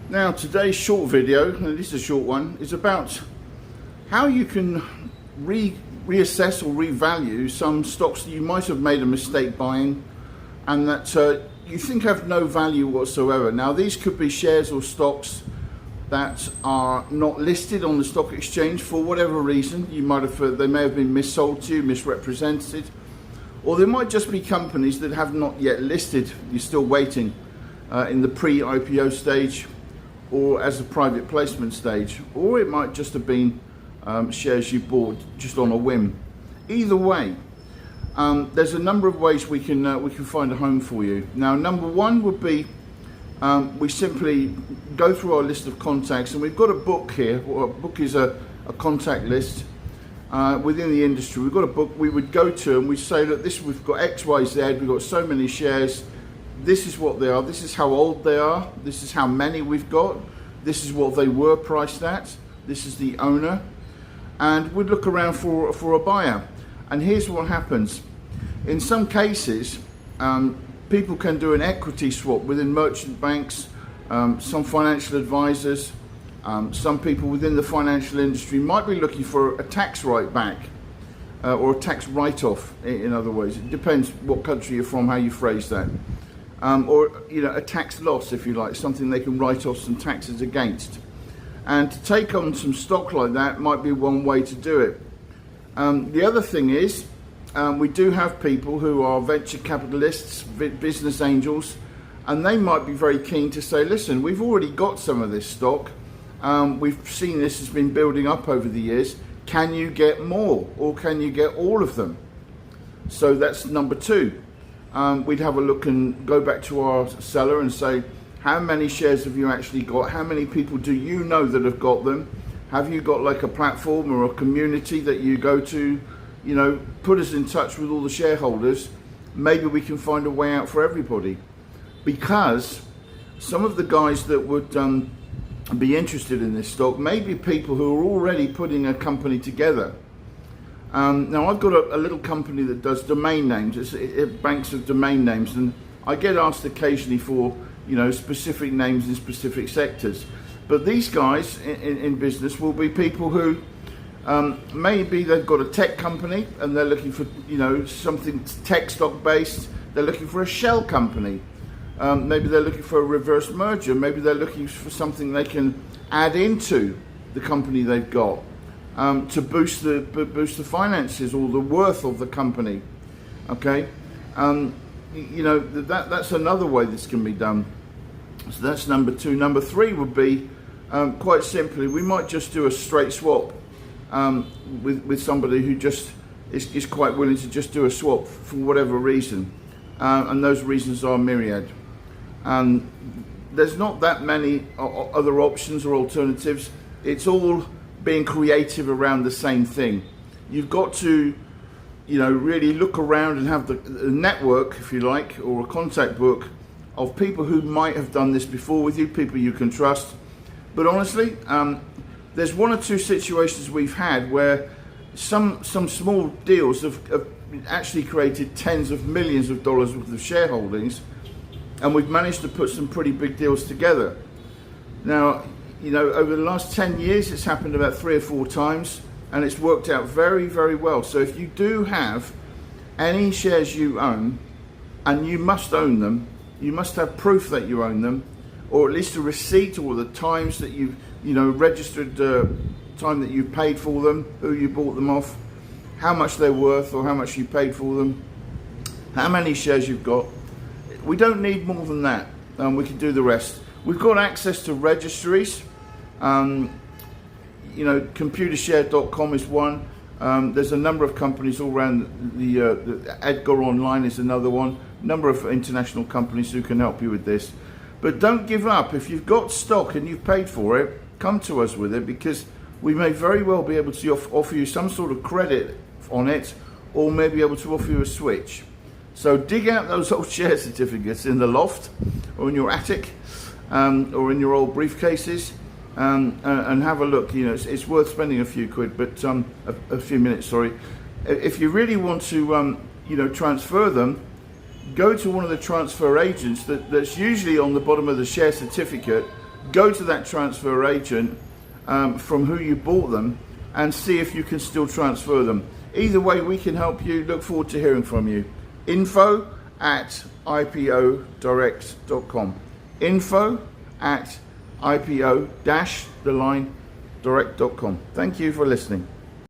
Now today's short video, and this is a short one, is about how you can reassess or revalue some stocks that you might have made a mistake buying and that you think have no value whatsoever. Now these could be shares or stocks that are not listed on the stock exchange for whatever reason. You might have they may have been missold to you, misrepresented, or there might just be companies that have not yet listed. You're still waiting in the pre-IPO stage or as a private placement stage, or it might just have been shares you bought just on a whim. Either way, there's a number of ways we can find a home for you. Now, number one would be we simply go through our list of contacts, and we've got a book here. Well, a book is a contact list within the industry. We've got a book we would go to, and we say, look, this we've got X, Y, Z. We've got so many shares. This is what they are, this is how old they are, this is how many we've got, this is what they were priced at, this is the owner, and we'd look around for a buyer. And here's what happens. In some cases, people can do an equity swap within merchant banks, some financial advisors, some people within the financial industry might be looking for a tax write back or a tax write-off, in other words. It depends what country you're from, how you phrase that. Or a tax loss, if you like, something they can write off some taxes against. And to take on some stock like that might be one way to do it. The other thing is, we do have people who are venture capitalists, business angels, and they might be very keen to say, listen, we've already got some of this stock, we've seen this has been building up over the years, can you get more, or can you get all of them? So that's number two. We'd have a look and go back to our seller and say, how many shares have you actually got? How many people do you know that have got them? Have you got like a platform or a community that you go to? Put us in touch with all the shareholders. Maybe we can find a way out for everybody. Because some of the guys that would be interested in this stock may be people who are already putting a company together. Now I've got a little company that does domain names. It banks of domain names, and I get asked occasionally for specific names in specific sectors. But these guys in business will be people who maybe they've got a tech company and they're looking for something tech stock based. They're looking for a shell company. Maybe they're looking for a reverse merger. Maybe they're looking for something they can add into the company they've got. To boost the finances or the worth of the company. Okay, that's another way this can be done. So that's number two. Number three would be quite simply, we might just do a straight swap with somebody who just is quite willing to just do a swap for whatever reason, and those reasons are myriad. There's not that many other options or alternatives. It's all being creative around the same thing. You've got to, really look around and have the network, if you like, or a contact book of people who might have done this before with you, people you can trust. But honestly, there's one or two situations we've had where some small deals have actually created tens of millions of dollars worth of shareholdings, and we've managed to put some pretty big deals together. Now, over the last 10 years, it's happened about 3 or 4 times, and it's worked out very, very well. So if you do have any shares you own, and you must own them, you must have proof that you own them, or at least a receipt or the times that you've, registered time that you paid for them, who you bought them off, how much they're worth or how much you paid for them, how many shares you've got. We don't need more than that. We can do the rest. We've got access to registries. Computershare.com is one. There's a number of companies all around the Edgar Online is another one. Number of international companies who can help you with this. But don't give up. If you've got stock and you've paid for it, come to us with it, because we may very well be able to offer you some sort of credit on it, or maybe able to offer you a switch. So dig out those old share certificates in the loft or in your attic, or in your old briefcases, and have a look. It's worth spending a few quid, but a few minutes, sorry. If you really want to transfer them, go to one of the transfer agents that's usually on the bottom of the share certificate. go to that transfer agent from who you bought them and see if you can still transfer them. Either way, we can help you. Look forward to hearing from you. info@ipodirect.com. info@ipo-direct.com. Thank you for listening.